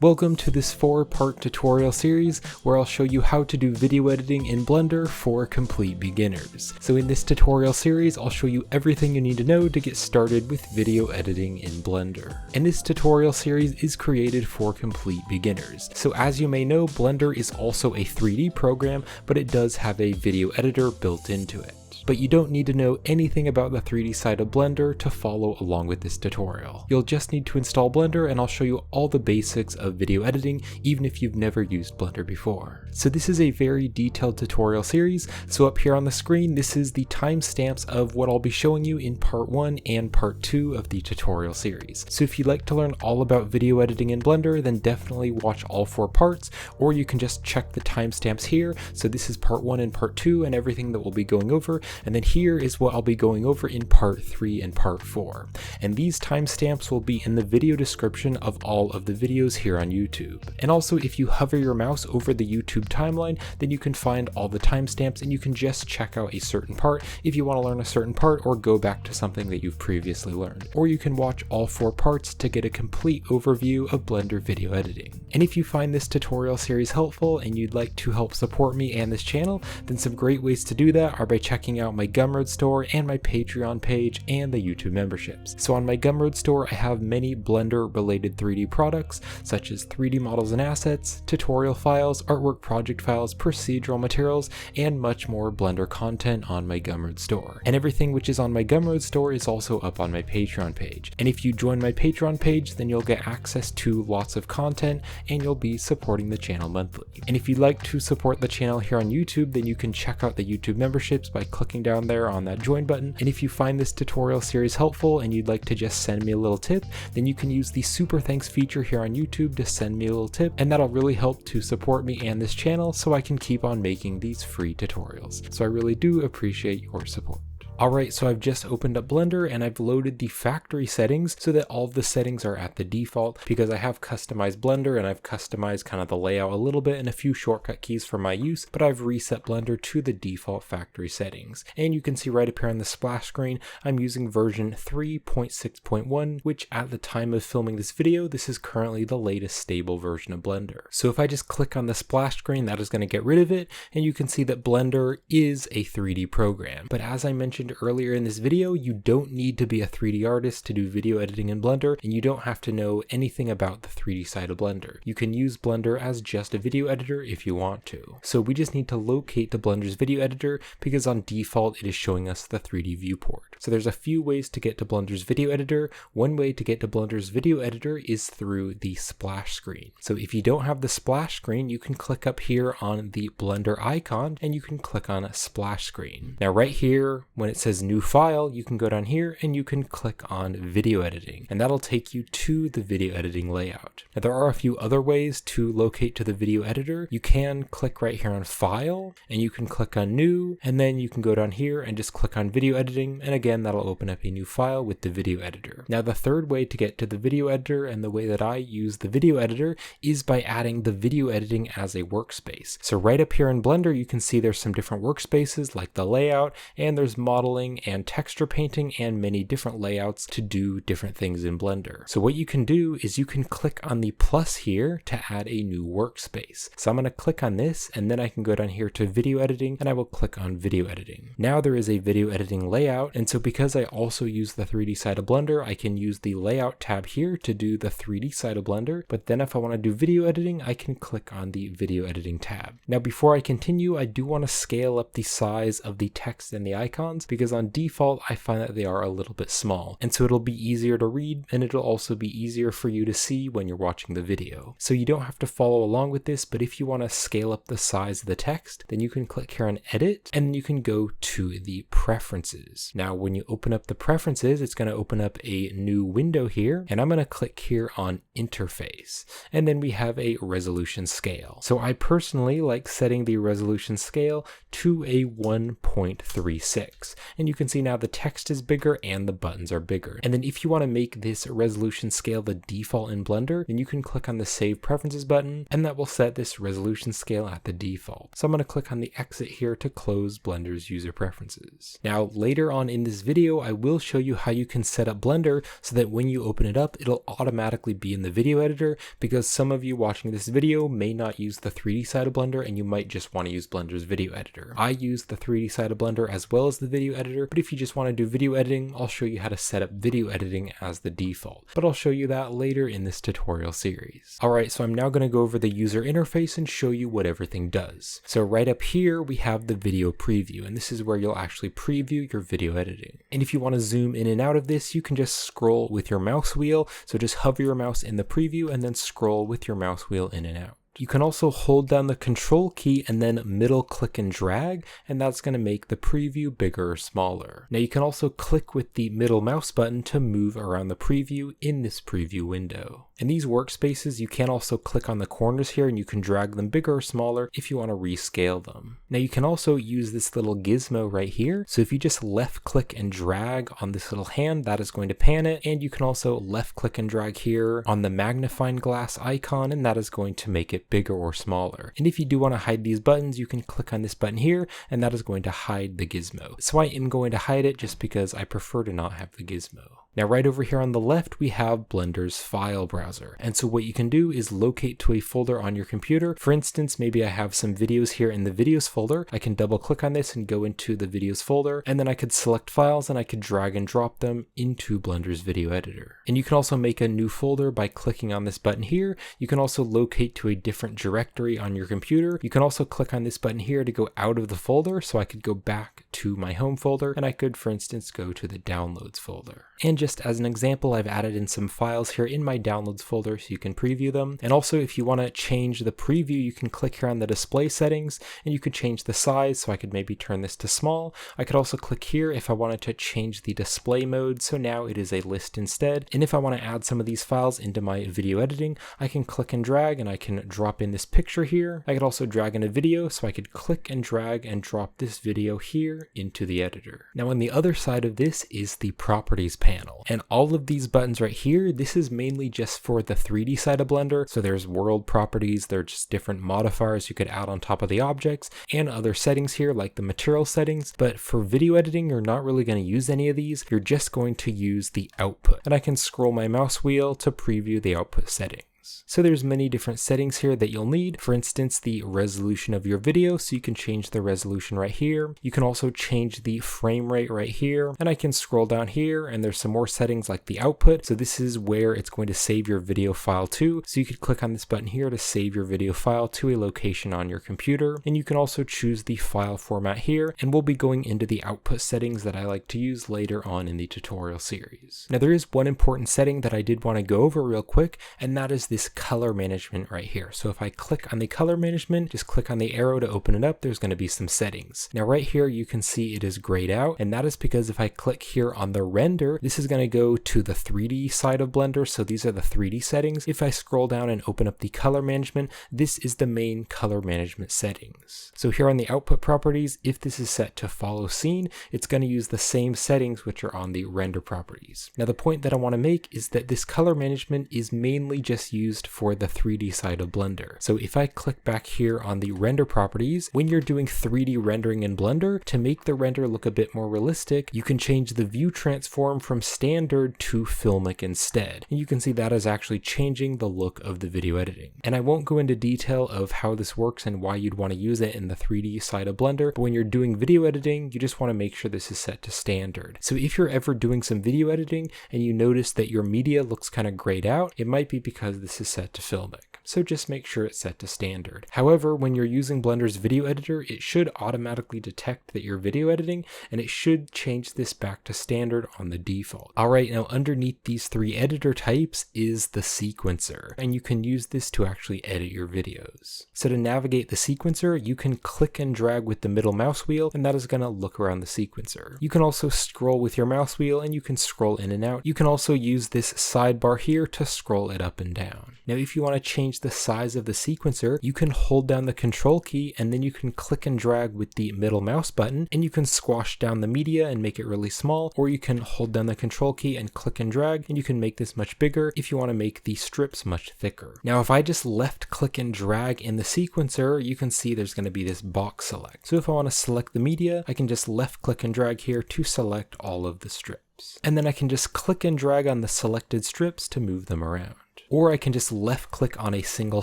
Welcome to this 4-part tutorial series where I'll show you how to do video editing in Blender for complete beginners. So in this tutorial series, I'll show you everything you need to know to get started with video editing in Blender. And this tutorial series is created for complete beginners. So as you may know, Blender is also a 3D program, but it does have a video editor built into it. But you don't need to know anything about the 3D side of Blender to follow along with this tutorial. You'll just need to install Blender and I'll show you all the basics of video editing even if you've never used Blender before. So this is a very detailed tutorial series, so up here on the screen this is the timestamps of what I'll be showing you in part 1 and part 2 of the tutorial series. So if you'd like to learn all about video editing in Blender, then definitely watch all 4 parts, or you can just check the timestamps here. So this is part 1 and part 2 and everything that we'll be going over. And then here is what I'll be going over in part 3 and part 4. And these timestamps will be in the video description of all of the videos here on YouTube. And also if you hover your mouse over the YouTube timeline, then you can find all the timestamps and you can just check out a certain part if you want to learn a certain part or go back to something that you've previously learned. Or you can watch all 4 parts to get a complete overview of Blender video editing. And if you find this tutorial series helpful and you'd like to help support me and this channel, then some great ways to do that are by checking out my Gumroad store and my Patreon page and the YouTube memberships. So on my Gumroad store I have many Blender related 3D products such as 3D models and assets, tutorial files, artwork project files, procedural materials, and much more Blender content on my Gumroad store. And everything which is on my Gumroad store is also up on my Patreon page. And if you join my Patreon page, then you'll get access to lots of content and you'll be supporting the channel monthly. And if you'd like to support the channel here on YouTube, then you can check out the YouTube memberships by clicking down there on that join button. And if you find this tutorial series helpful and you'd like to just send me a little tip, then you can use the super thanks feature here on YouTube to send me a little tip, and that'll really help to support me and this channel so I can keep on making these free tutorials. So I really do appreciate your support. Alright, so I've just opened up Blender and I've loaded the factory settings so that all of the settings are at the default, because I have customized Blender and I've customized kind of the layout a little bit and a few shortcut keys for my use, but I've reset Blender to the default factory settings. And you can see right up here on the splash screen, I'm using version 3.6.1, which at the time of filming this video, this is currently the latest stable version of Blender. So if I just click on the splash screen, that is going to get rid of it, and you can see that Blender is a 3D program. But as I mentioned earlier in this video, you don't need to be a 3D artist to do video editing in Blender, and you don't have to know anything about the 3D side of Blender. You can use Blender as just a video editor if you want to. So we just need to locate the Blender's video editor, because on default it is showing us the 3D viewport. So there's a few ways to get to Blender's video editor. One way to get to Blender's video editor is through the splash screen. So if you don't have the splash screen, you can click up here on the Blender icon and you can click on a splash screen. Now right here, when it says new file, you can go down here and you can click on video editing, and that'll take you to the video editing layout. Now there are a few other ways to locate to the video editor. You can click right here on file and you can click on new, and then you can go down here and just click on video editing, and again that'll open up a new file with the video editor. Now the third way to get to the video editor, and the way that I use the video editor, is by adding the video editing as a workspace. So right up here in Blender you can see there's some different workspaces like the layout, and there's modeling and texture painting and many different layouts to do different things in Blender. So what you can do is you can click on the plus here to add a new workspace. So I'm going to click on this, and then I can go down here to video editing and I will click on video editing. Now there is a video editing layout, and so because I also use the 3D side of Blender, I can use the layout tab here to do the 3D side of Blender, but then if I want to do video editing, I can click on the video editing tab. Now before I continue, I do want to scale up the size of the text and the icons, because on default I find that they are a little bit small, and so it'll be easier to read and it'll also be easier for you to see when you're watching the video. So you don't have to follow along with this, but if you want to scale up the size of the text, then you can click here on edit and then you can go to the preferences. Now when you open up the preferences, it's going to open up a new window here, and I'm going to click here on interface, and then we have a resolution scale. So I personally like setting the resolution scale to a 1.36, and you can see now the text is bigger and the buttons are bigger. And then if you want to make this resolution scale the default in Blender, then you can click on the Save Preferences button, and that will set this resolution scale at the default. So I'm going to click on the exit here to close Blender's user preferences. Now later on in this video, I will show you how you can set up Blender so that when you open it up, it'll automatically be in the video editor, because some of you watching this video may not use the 3D side of Blender and you might just want to use Blender's video editor. I use the 3D side of Blender as well as the video editor, but if you just want to do video editing, I'll show you how to set up video editing as the default, but I'll show you that later in this tutorial series. Alright, so I'm now going to go over the user interface and show you what everything does. So right up here we have the video preview, and this is where you'll actually preview your video editing. And if you want to zoom in and out of this, you can just scroll with your mouse wheel. So just hover your mouse in the preview and then scroll with your mouse wheel in and out. You can also hold down the control key and then middle click and drag, and that's going to make the preview bigger or smaller. Now you can also click with the middle mouse button to move around the preview in this preview window. In these workspaces, you can also click on the corners here and you can drag them bigger or smaller if you want to rescale them. Now you can also use this little gizmo right here. So if you just left click and drag on this little hand, that is going to pan it. And you can also left click and drag here on the magnifying glass icon, and that is going to make it bigger or smaller. And if you do want to hide these buttons, you can click on this button here and that is going to hide the gizmo. So I am going to hide it just because I prefer to not have the gizmo. Now right over here on the left, we have Blender's file browser. And so what you can do is locate to a folder on your computer. For instance, maybe I have some videos here in the videos folder. I can double click on this and go into the videos folder, and then I could select files and I could drag and drop them into Blender's video editor. And you can also make a new folder by clicking on this button here. You can also locate to a different directory on your computer. You can also click on this button here to go out of the folder. So I could go back to my home folder and I could, for instance, go to the downloads folder. And just as an example, I've added in some files here in my downloads folder so you can preview them. And also if you want to change the preview, you can click here on the display settings and you could change the size. So I could maybe turn this to small. I could also click here if I wanted to change the display mode. So now it is a list instead. And if I want to add some of these files into my video editing, I can click and drag and I can drop in this picture here. I could also drag in a video, so I could click and drag and drop this video here into the editor. Now on the other side of this is the properties panel. And all of these buttons right here, this is mainly just for the 3D side of Blender. So there's world properties, there's just different modifiers you could add on top of the objects, and other settings here like the material settings. But for video editing, you're not really going to use any of these. You're just going to use the output. And I can scroll my mouse wheel to preview the output settings. So there's many different settings here that you'll need. For instance, the resolution of your video, so you can change the resolution right here. You can also change the frame rate right here, and I can scroll down here and there's some more settings like the output. So this is where it's going to save your video file to. So you could click on this button here to save your video file to a location on your computer. And you can also choose the file format here, and we'll be going into the output settings that I like to use later on in the tutorial series. Now there is one important setting that I did want to go over real quick, and that is this color management right here. So if I click on the color management, just click on the arrow to open it up, there's going to be some settings. Now right here you can see it is grayed out, and that is because if I click here on the render, this is going to go to the 3D side of Blender. So these are the 3D settings. If I scroll down and open up the color management, this is the main color management settings. So here on the output properties, if this is set to follow scene, it's going to use the same settings which are on the render properties. Now the point that I want to make is that this color management is mainly just used for the 3D side of Blender. So if I click back here on the render properties, when you're doing 3D rendering in Blender, to make the render look a bit more realistic, you can change the view transform from standard to filmic instead. And you can see that is actually changing the look of the video editing. And I won't go into detail of how this works and why you'd want to use it in the 3D side of Blender, but when you're doing video editing, you just want to make sure this is set to standard. So if you're ever doing some video editing and you notice that your media looks kind of grayed out, it might be because this is set to filmic. So just make sure it's set to standard. However, when you're using Blender's video editor, it should automatically detect that you're video editing, and it should change this back to standard on the default. Alright, now underneath these three editor types is the sequencer, and you can use this to actually edit your videos. So to navigate the sequencer, you can click and drag with the middle mouse wheel, and that is going to look around the sequencer. You can also scroll with your mouse wheel, and you can scroll in and out. You can also use this sidebar here to scroll it up and down. down. Now if you want to change the size of the sequencer, you can hold down the control key and then you can click and drag with the middle mouse button, and you can squash down the media and make it really small, or you can hold down the control key and click and drag, and you can make this much bigger if you want to make the strips much thicker. Now if I just left click and drag in the sequencer, you can see there's going to be this box select. So if I want to select the media, I can just left click and drag here to select all of the strips. And then I can just click and drag on the selected strips to move them around. Or I can just left click on a single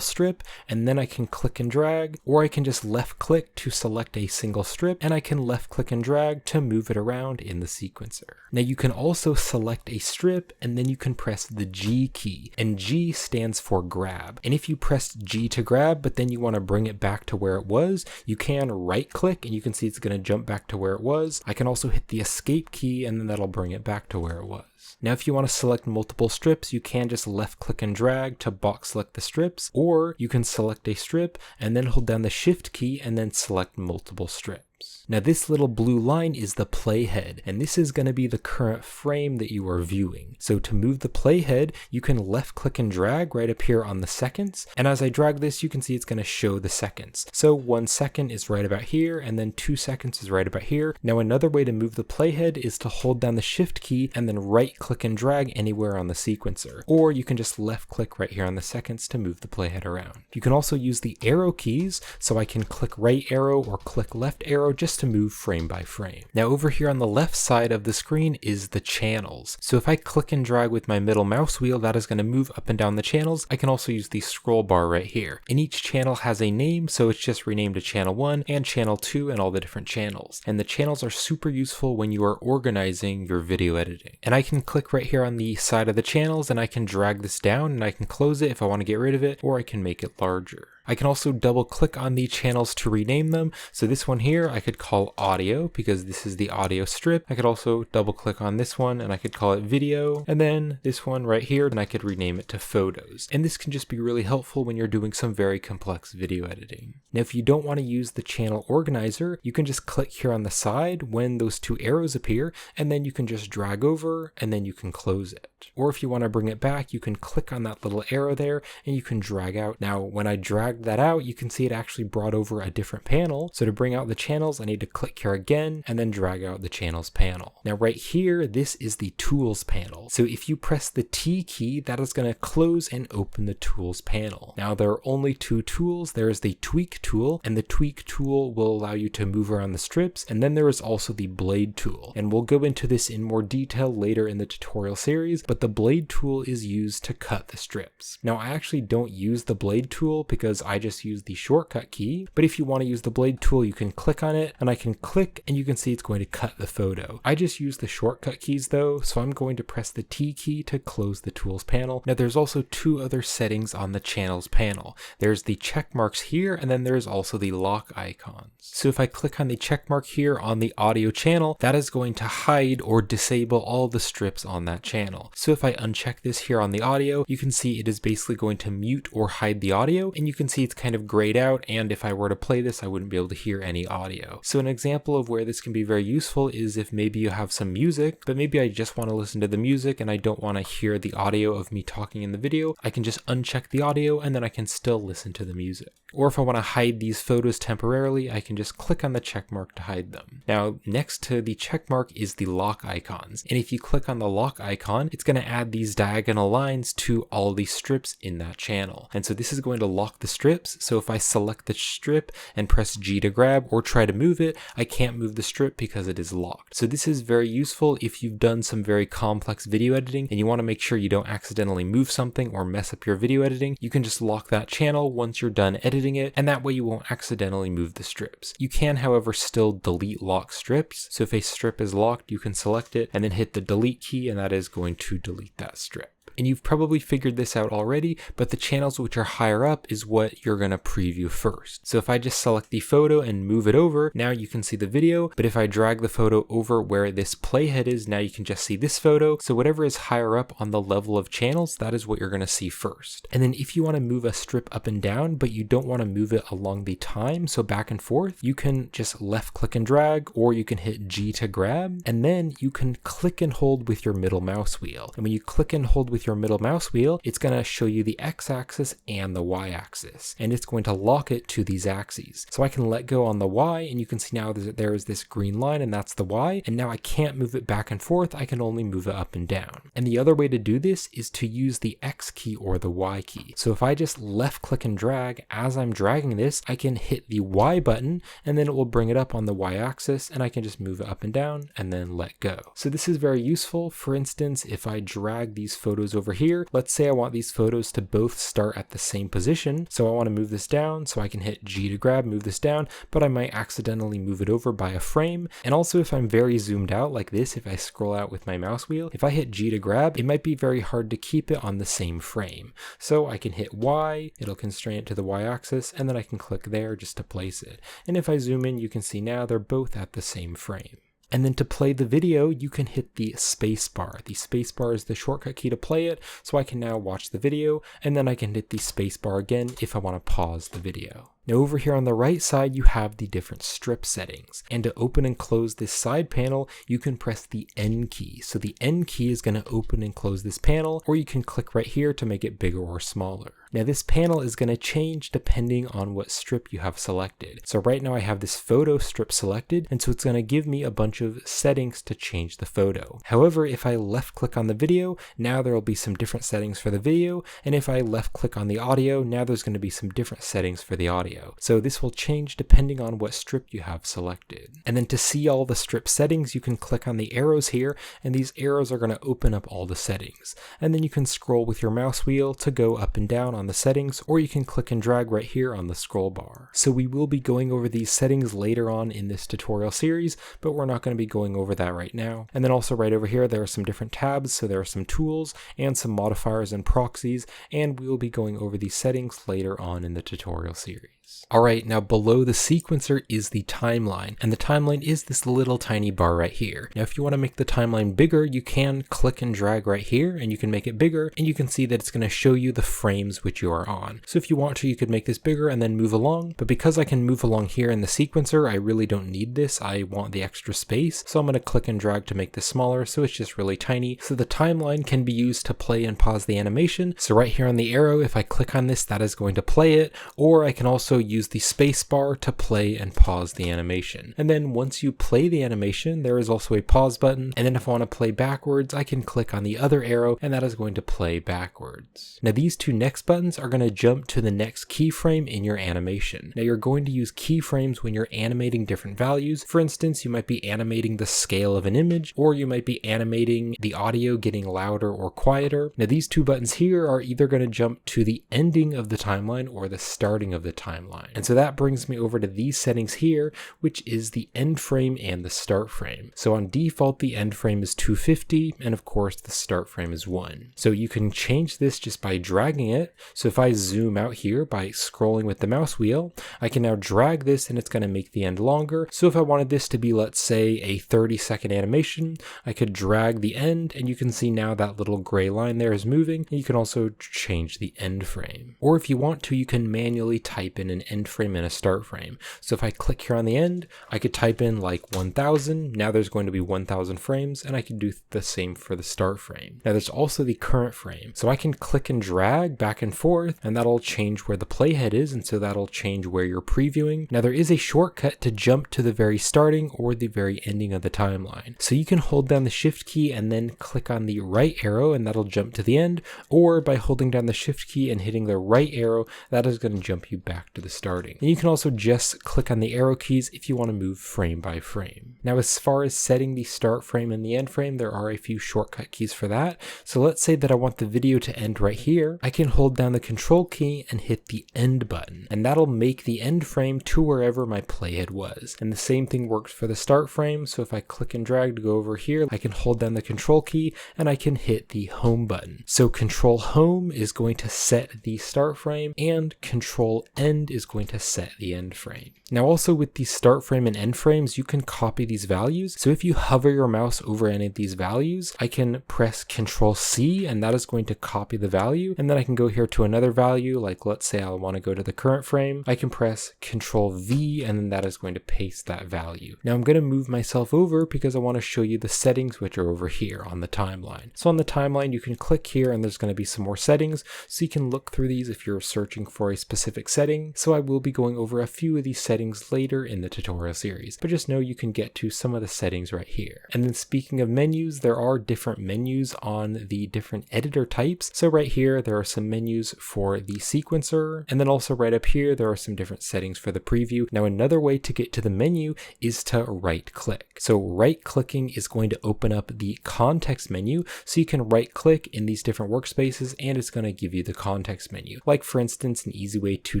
strip and then I can click and drag, or I can just left click to select a single strip and I can left click and drag to move it around in the sequencer. Now you can also select a strip and then you can press the G key, and G stands for grab. And if you press G to grab but then you want to bring it back to where it was, you can right click and you can see it's going to jump back to where it was. I can also hit the escape key and then that'll bring it back to where it was. Now if you want to select multiple strips, you can just left click and drag to box select the strips, or you can select a strip and then hold down the shift key and then select multiple strips. Now this little blue line is the playhead, and this is going to be the current frame that you are viewing. So to move the playhead, you can left click and drag right up here on the seconds, and as I drag this you can see it's going to show the seconds. So 1 second is right about here, and then 2 seconds is right about here. Now another way to move the playhead is to hold down the shift key and then right click and drag anywhere on the sequencer, or you can just left click right here on the seconds to move the playhead around. You can also use the arrow keys, so I can click right arrow or click left arrow just to move frame by frame. Now over here on the left side of the screen is the channels. So if I click and drag with my middle mouse wheel, that is going to move up and down the channels. I can also use the scroll bar right here. And each channel has a name, so it's just renamed to channel 1 and channel 2 and all the different channels. And the channels are super useful when you are organizing your video editing. And I can click right here on the side of the channels and I can drag this down and I can close it if I want to get rid of it, or I can make it larger. I can also double click on the channels to rename them. So this one here I could call audio because this is the audio strip. I could also double click on this one and I could call it video. And then this one right here, and I could rename it to photos. And this can just be really helpful when you're doing some very complex video editing. Now if you don't want to use the channel organizer, you can just click here on the side when those two arrows appear, and then you can just drag over and then you can close it. Or if you want to bring it back, you can click on that little arrow there and you can drag out. Now when I drag that out, you can see it actually brought over a different panel. So to bring out the channels, I need to click here again and then drag out the channels panel. Now right here, this is the tools panel. So if you press the T key, that is going to close and open the tools panel. Now there are only two tools. There is the tweak tool, and the tweak tool will allow you to move around the strips. And then there is also the blade tool. And we'll go into this in more detail later in the tutorial series, but the blade tool is used to cut the strips. Now I actually don't use the blade tool because I just use the shortcut key, but if you want to use the blade tool, you can click on it and I can click and you can see it's going to cut the photo. I just use the shortcut keys though, so I'm going to press the T key to close the tools panel. Now there's also two other settings on the channels panel. There's the check marks here, and then there's also the lock icons. So if I click on the check mark here on the audio channel, that is going to hide or disable all the strips on that channel. So if I uncheck this here on the audio, you can see it is basically going to mute or hide the audio, and you can see it's kind of grayed out, and if I were to play this, I wouldn't be able to hear any audio. So an example of where this can be very useful is if maybe you have some music, but maybe I just want to listen to the music and I don't want to hear the audio of me talking in the video, I can just uncheck the audio and then I can still listen to the music. Or if I want to hide these photos temporarily, I can just click on the check mark to hide them. Now, next to the check mark is the lock icons. And if you click on the lock icon, it's going to add these diagonal lines to all the strips in that channel. And so this is going to lock the strips. So if I select the strip and press G to grab or try to move it, I can't move the strip because it is locked. So this is very useful if you've done some very complex video editing and you want to make sure you don't accidentally move something or mess up your video editing. You can just lock that channel once you're done editing it, and that way you won't accidentally move the strips. You can, however, still delete locked strips. So if a strip is locked, you can select it and then hit the delete key, and that is going to delete that strip. And you've probably figured this out already, but the channels which are higher up is what you're going to preview first. So if I just select the photo and move it over, now you can see the video, but if I drag the photo over where this playhead is, now you can just see this photo. So whatever is higher up on the level of channels, that is what you're going to see first. And then if you want to move a strip up and down, but you don't want to move it along the time, so back and forth, you can just left click and drag, or you can hit G to grab, and then you can click and hold with your middle mouse wheel. And when you click and hold with with your middle mouse wheel, it's going to show you the x-axis and the y-axis, and it's going to lock it to these axes. So I can let go on the y, and you can see now that there is this green line, and that's the y, and now I can't move it back and forth, I can only move it up and down. And the other way to do this is to use the X key or the Y key. So if I just left click and drag, as I'm dragging this, I can hit the Y button, and then it will bring it up on the Y axis, and I can just move it up and down, and then let go. So this is very useful. For instance, if I drag these photos over here, let's say I want these photos to both start at the same position. So I want to move this down, so I can hit G to grab, move this down, but I might accidentally move it over by a frame. And also if I'm very zoomed out like this, if I scroll out with my mouse wheel, if I hit G to grab, it might be very hard to keep it on the same frame. So I can hit Y, it'll constrain it to the Y axis, and then I can click there just to place it. And if I zoom in, you can see now they're both at the same frame. And then to play the video, you can hit the space bar. The space bar is the shortcut key to play it, so I can now watch the video, and then I can hit the space bar again if I want to pause the video. Now over here on the right side, you have the different strip settings. And to open and close this side panel, you can press the N key. So the N key is going to open and close this panel, or you can click right here to make it bigger or smaller. Now this panel is going to change depending on what strip you have selected. So right now I have this photo strip selected, and so it's going to give me a bunch of settings to change the photo. However, if I left click on the video, now there will be some different settings for the video, and if I left click on the audio, now there's going to be some different settings for the audio. So this will change depending on what strip you have selected. And then to see all the strip settings, you can click on the arrows here, and these arrows are going to open up all the settings. And then you can scroll with your mouse wheel to go up and down on the settings, or you can click and drag right here on the scroll bar. So we will be going over these settings later on in this tutorial series, but we're not going to be going over that right now. And then also right over here, there are some different tabs. So there are some tools and some modifiers and proxies, and we will be going over these settings later on in the tutorial series. Alright, now below the sequencer is the timeline, and the timeline is this little tiny bar right here. Now if you want to make the timeline bigger, you can click and drag right here, and you can make it bigger, and you can see that it's going to show you the frames which you are on. So if you want to, you could make this bigger and then move along, but because I can move along here in the sequencer, I really don't need this. I want the extra space, so I'm going to click and drag to make this smaller, so it's just really tiny. So the timeline can be used to play and pause the animation. So right here on the arrow, if I click on this, that is going to play it, or I can also use the space bar to play and pause the animation. And then once you play the animation, there is also a pause button, and then if I want to play backwards, I can click on the other arrow, and that is going to play backwards. Now these two next buttons are going to jump to the next keyframe in your animation. Now you're going to use keyframes when you're animating different values. For instance, you might be animating the scale of an image, or you might be animating the audio getting louder or quieter. Now these two buttons here are either going to jump to the ending of the timeline or the starting of the timeline. And so that brings me over to these settings here, which is the end frame and the start frame. So on default, the end frame is 250, and of course the start frame is 1. So you can change this just by dragging it. So if I zoom out here by scrolling with the mouse wheel, I can now drag this and it's going to make the end longer. So if I wanted this to be, let's say, a 30-second animation, I could drag the end, and you can see now that little gray line there is moving. And you can also change the end frame. Or if you want to, you can manually type in an end frame and a start frame. So if I click here on the end, I could type in like 1000. Now there's going to be 1000 frames, and I can do the same for the start frame. Now there's also the current frame. So I can click and drag back and forth, and that'll change where the playhead is, and so that'll change where you're previewing. Now there is a shortcut to jump to the very starting or the very ending of the timeline. So you can hold down the shift key and then click on the right arrow, and that'll jump to the end, or by holding down the shift key and hitting the right arrow, that is going to jump you back to the starting. And you can also just click on the arrow keys if you want to move frame by frame. Now as far as setting the start frame and the end frame, there are a few shortcut keys for that. So let's say that I want the video to end right here. I can hold down the control key and hit the end button, and that'll make the end frame to wherever my playhead was. And the same thing works for the start frame. So if I click and drag to go over here, I can hold down the control key and I can hit the home button. So control home is going to set the start frame, and control end is going to set the end frame. Now also with the start frame and end frames, you can copy these values. So if you hover your mouse over any of these values, I can press Ctrl C and that is going to copy the value. And then I can go here to another value, like let's say I want to go to the current frame. I can press Ctrl V and then that is going to paste that value. Now I'm going to move myself over because I want to show you the settings which are over here on the timeline. So on the timeline, you can click here and there's going to be some more settings. So you can look through these if you're searching for a specific setting. So I will be going over a few of these settings later in the tutorial series, but just know you can get to some of the settings right here. And then speaking of menus, there are different menus on the different editor types. So right here, there are some menus for the sequencer. And then also right up here, there are some different settings for the preview. Now another way to get to the menu is to right click. So right clicking is going to open up the context menu. So you can right click in these different workspaces and it's going to give you the context menu. Like for instance, an easy way to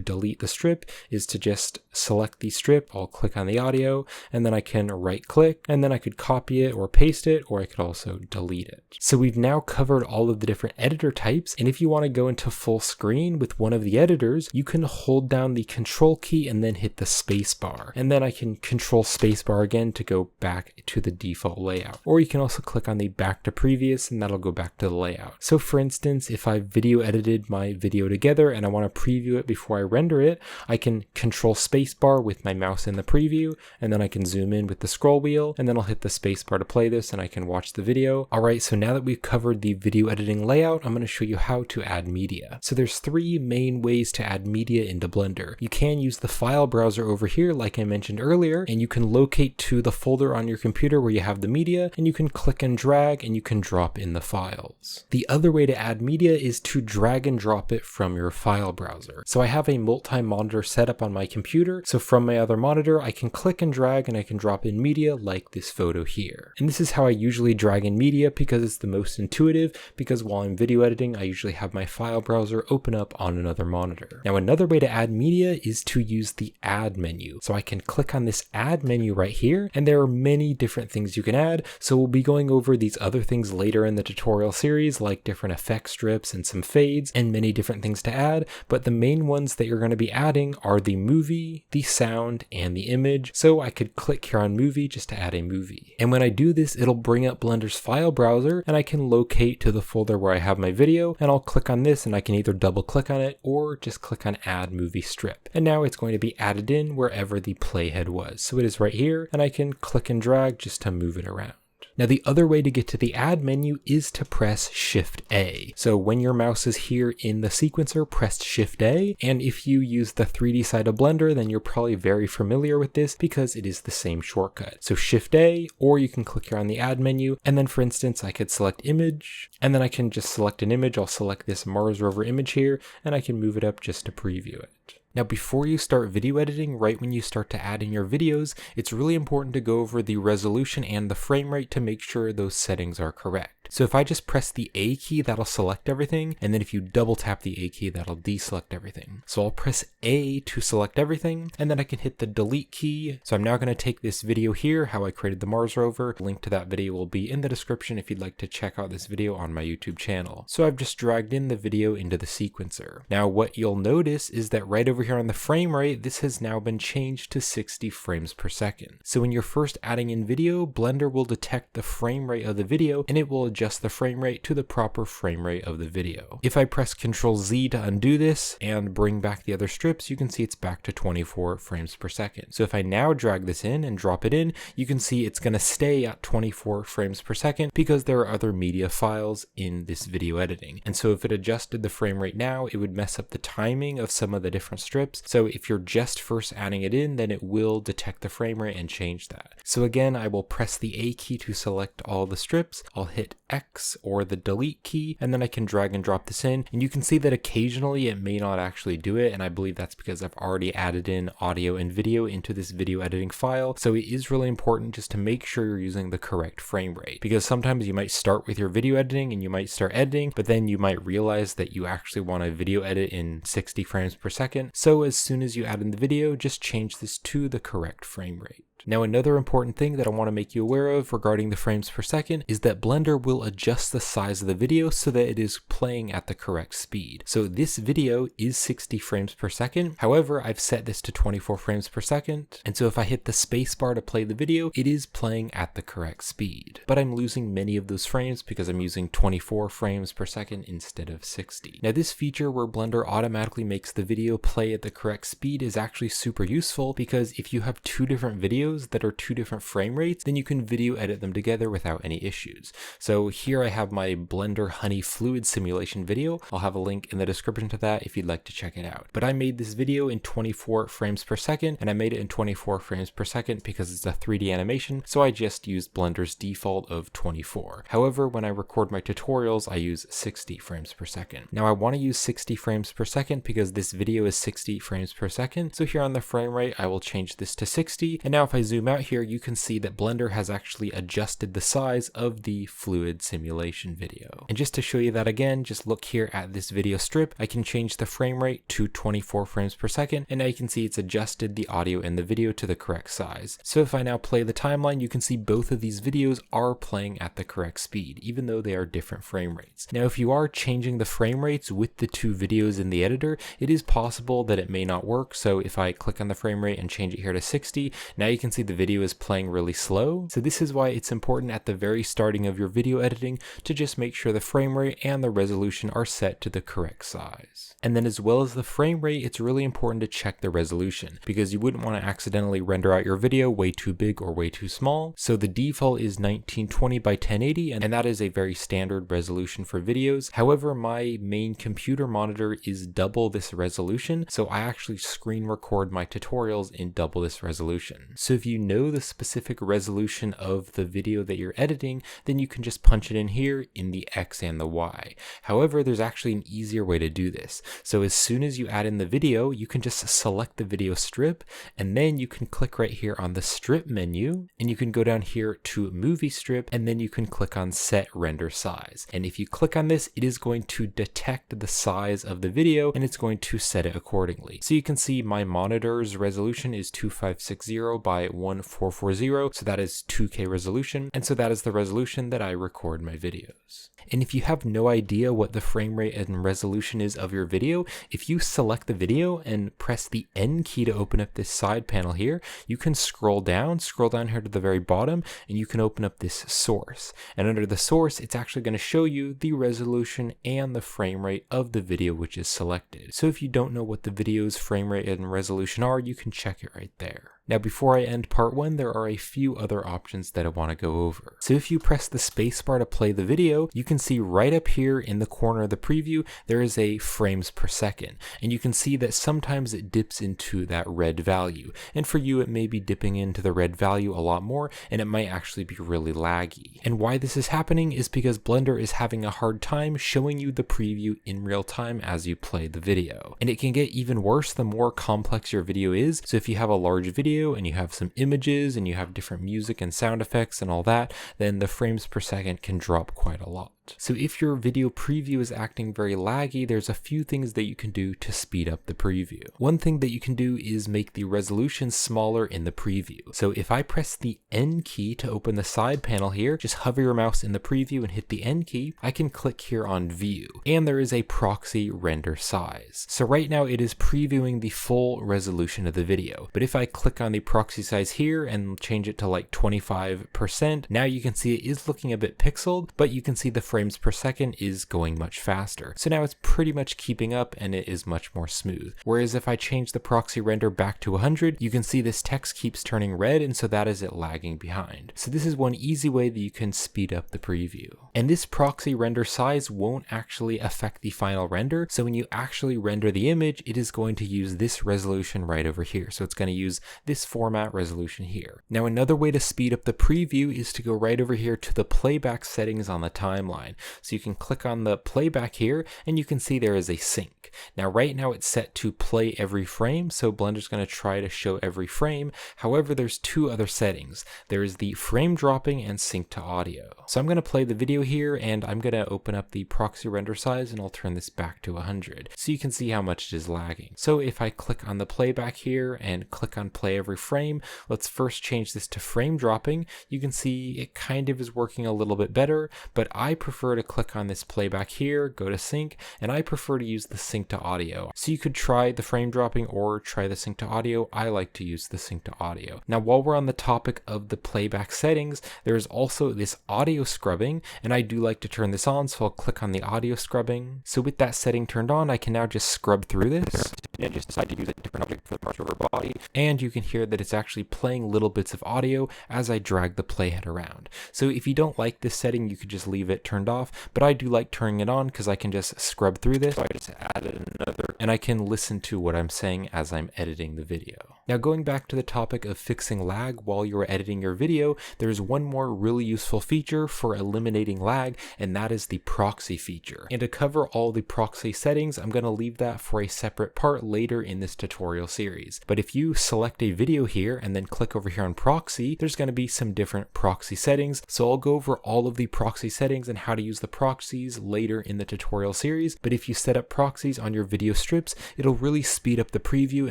delete the strip is to just select the strip. I'll click on the audio and then I can right click and then I could copy it or paste it, or I could also delete it. So we've now covered all of the different editor types. And if you want to go into full screen with one of the editors, you can hold down the control key and then hit the space bar. And then I can control space bar again to go back to the default layout. Or you can also click on the back to previous and that'll go back to the layout. So for instance, if I video edited my video together and I want to preview it before I render it, I can control space bar with my mouse in the preview and then I can zoom in with the scroll wheel and then I'll hit the space bar to play this and I can watch the video. Alright, so now that we've covered the video editing layout, I'm going to show you how to add media. So there's three main ways to add media into Blender. You can use the file browser over here like I mentioned earlier, and you can locate to the folder on your computer where you have the media and you can click and drag and you can drop in the files. The other way to add media is to drag and drop it from your file browser. So I have a multi-monitor setup on my computer, so from my other monitor I can click and drag and I can drop in media like this photo here. And this is how I usually drag in media because it's the most intuitive, because while I'm video editing I usually have my file browser open up on another monitor. Now another way to add media is to use the add menu. So I can click on this add menu right here and there are many different things you can add. So we'll be going over these other things later in the tutorial series, like different effect strips and some fades and many different things to add, but the main ones that you're going to be adding are the movie, the sound, and the image. So I could click here on movie just to add a movie. And when I do this, it'll bring up Blender's file browser and I can locate to the folder where I have my video and I'll click on this and I can either double click on it or just click on add movie strip. And now it's going to be added in wherever the playhead was. So it is right here and I can click and drag just to move it around. Now the other way to get to the add menu is to press Shift A. So when your mouse is here in the sequencer, press Shift A. And if you use the 3D side of Blender, then you're probably very familiar with this because it is the same shortcut. So Shift A, or you can click here on the add menu. And then for instance, I could select image and then I can just select an image. I'll select this Mars rover image here and I can move it up just to preview it. Now before you start video editing, right when you start to add in your videos, it's really important to go over the resolution and the frame rate to make sure those settings are correct. So if I just press the A key, that'll select everything, and then if you double tap the A key, that'll deselect everything. So I'll press A to select everything, and then I can hit the delete key. So I'm now going to take this video here, how I created the Mars rover. Link to that video will be in the description if you'd like to check out this video on my YouTube channel. So I've just dragged in the video into the sequencer. Now what you'll notice is that right over here on the frame rate, this has now been changed to 60 frames per second. So when you're first adding in video, Blender will detect the frame rate of the video and it will adjust the frame rate to the proper frame rate of the video. If I press Ctrl Z to undo this and bring back the other strips, you can see it's back to 24 frames per second. So if I now drag this in and drop it in, you can see it's going to stay at 24 frames per second because there are other media files in this video editing. And so if it adjusted the frame rate now, it would mess up the timing of some of the different strips. So if you're just first adding it in, then it will detect the frame rate and change that. So again, I will press the A key to select all the strips. I'll hit X or the delete key, and then I can drag and drop this in. And you can see that occasionally it may not actually do it. And I believe that's because I've already added in audio and video into this video editing file. So it is really important just to make sure you're using the correct frame rate, because sometimes you might start with your video editing and you might start editing, but then you might realize that you actually want to video edit in 60 frames per second. So as soon as you add in the video, just change this to the correct frame rate. Now another important thing that I want to make you aware of regarding the frames per second is that Blender will adjust the size of the video so that it is playing at the correct speed. So this video is 60 frames per second. However, I've set this to 24 frames per second. And so if I hit the space bar to play the video, it is playing at the correct speed. But I'm losing many of those frames because I'm using 24 frames per second instead of 60. Now this feature where Blender automatically makes the video play at the correct speed is actually super useful, because if you have two different videos that are two different frame rates, then you can video edit them together without any issues. So here I have my Blender Honey Fluid simulation video. I'll have a link in the description to that if you'd like to check it out. But I made this video in 24 frames per second, and I made it in 24 frames per second because it's a 3D animation, so I just used Blender's default of 24. However, when I record my tutorials, I use 60 frames per second. Now I want to use 60 frames per second because this video is 60 frames per second, so here on the frame rate I will change this to 60, and now if I zoom out here you can see that Blender has actually adjusted the size of the fluid simulation video. And just to show you that again, just look here at this video strip. I can change the frame rate to 24 frames per second, and now you can see it's adjusted the audio and the video to the correct size. So if I now play the timeline, you can see both of these videos are playing at the correct speed, even though they are different frame rates. Now if you are changing the frame rates with the two videos in the editor, it is possible that it may not work. So if I click on the frame rate and change it here to 60, now you can see the video is playing really slow. So this is why it's important at the very starting of your video editing to just make sure the frame rate and the resolution are set to the correct size. And then as well as the frame rate, it's really important to check the resolution, because you wouldn't want to accidentally render out your video way too big or way too small. So the default is 1920 by 1080, and that is a very standard resolution for videos. However, my main computer monitor is double this resolution, so I actually screen record my tutorials in double this resolution. So if you know the specific resolution of the video that you're editing, then you can just punch it in here in the X and the Y. However, there's actually an easier way to do this. So as soon as you add in the video, you can just select the video strip, and then you can click right here on the strip menu, and you can go down here to movie strip, and then you can click on set render size. And if you click on this, it is going to detect the size of the video, and it's going to set it accordingly. So you can see my monitor's resolution is 2560 by 1440, so that is 2K resolution, and so that is the resolution that I record my videos. And if you have no idea what the frame rate and resolution is of your video, if you select the video and press the N key to open up this side panel here, you can scroll down here to the very bottom, and you can open up this source. And under the source, it's actually going to show you the resolution and the frame rate of the video which is selected. So if you don't know what the video's frame rate and resolution are, you can check it right there. Now before I end part 1, there are a few other options that I want to go over. So if you press the spacebar to play the video, you can see right up here in the corner of the preview, there is a frames per second. And you can see that sometimes it dips into that red value. And for you, it may be dipping into the red value a lot more, and it might actually be really laggy. And why this is happening is because Blender is having a hard time showing you the preview in real time as you play the video. And it can get even worse the more complex your video is. So if you have a large video and you have some images and you have different music and sound effects and all that, then the frames per second can drop quite a lot. So if your video preview is acting very laggy, there's a few things that you can do to speed up the preview. One thing that you can do is make the resolution smaller in the preview. So if I press the N key to open the side panel here, just hover your mouse in the preview and hit the N key, I can click here on view, and there is a proxy render size. So right now it is previewing the full resolution of the video. But if I click on the proxy size here and change it to like 25%, now you can see it is looking a bit pixeled, but you can see the frames per second is going much faster. So now it's pretty much keeping up and it is much more smooth. Whereas if I change the proxy render back to 100, you can see this text keeps turning red, and so that is it lagging behind. So this is one easy way that you can speed up the preview. And this proxy render size won't actually affect the final render. So when you actually render the image, it is going to use this resolution right over here. So it's going to use this format resolution here. Now another way to speed up the preview is to go right over here to the playback settings on the timeline. fine. So you can click on the playback here and you can see there is a sync. Now right now it's set to play every frame, so Blender's going to try to show every frame. However, there's two other settings. There is the frame dropping and sync to audio. So I'm going to play the video here and I'm going to open up the proxy render size and I'll turn this back to 100 so you can see how much it is lagging. So if I click on the playback here and click on play every frame, let's first change this to frame dropping. You can see it kind of is working a little bit better, but I prefer to click on this playback here, go to sync, and I prefer to use the sync to audio. So you could try the frame dropping or try the sync to audio. I like to use the sync to audio. Now while we're on the topic of the playback settings, there is also this audio scrubbing, and I do like to turn this on, so I'll click on the audio scrubbing. So with that setting turned on, I can now just scrub through this and just decide to use a different object for the parts of our body, and you can hear that it's actually playing little bits of audio as I drag the playhead around. So if you don't like this setting, you could just leave it turned off, but I do like turning it on because I can just scrub through this. So I just added another, and I can listen to what I'm saying as I'm editing the video. Now going back to the topic of fixing lag while you're editing your video, there's one more really useful feature for eliminating lag, and that is the proxy feature. And to cover all the proxy settings, I'm going to leave that for a separate part later in this tutorial series. But if you select a video here and then click over here on proxy, there's going to be some different proxy settings. So I'll go over all of the proxy settings and how to use the proxies later in the tutorial series. But if you set up proxies on your video strips, it'll really speed up the preview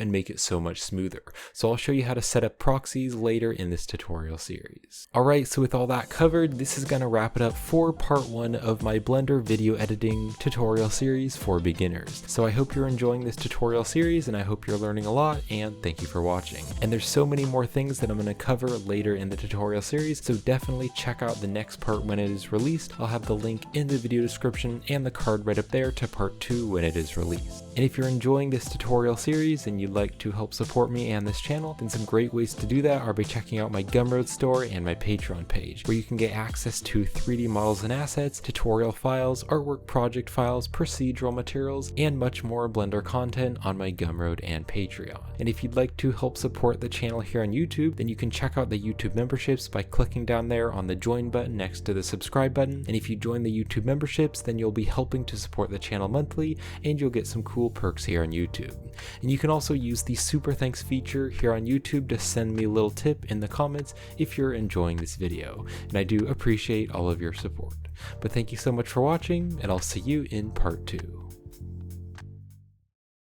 and make it so much smoother. So I'll show you how to set up proxies later in this tutorial series. Alright, so with all that covered, this is going to wrap it up for part 1 of my Blender video editing tutorial series for beginners. So I hope you're enjoying this tutorial series and I hope you're learning a lot, and thank you for watching. And there's so many more things that I'm going to cover later in the tutorial series, so definitely check out the next part when it is released. I'll have the link in the video description and the card right up there to part 2 when it is released. And if you're enjoying this tutorial series and you'd like to help support me and this channel, then some great ways to do that are by checking out my Gumroad store and my Patreon page, where you can get access to 3D models and assets, tutorial files, artwork project files, procedural materials, and much more Blender content on my Gumroad and Patreon. And if you'd like to help support the channel here on YouTube, then you can check out the YouTube memberships by clicking down there on the join button next to the subscribe button. And if you join the YouTube memberships, then you'll be helping to support the channel monthly, and you'll get some cool perks here on YouTube. And you can also use the super thanks feature here on YouTube to send me a little tip in the comments if you're enjoying this video, and I do appreciate all of your support. But thank you so much for watching, and I'll see you in part 2.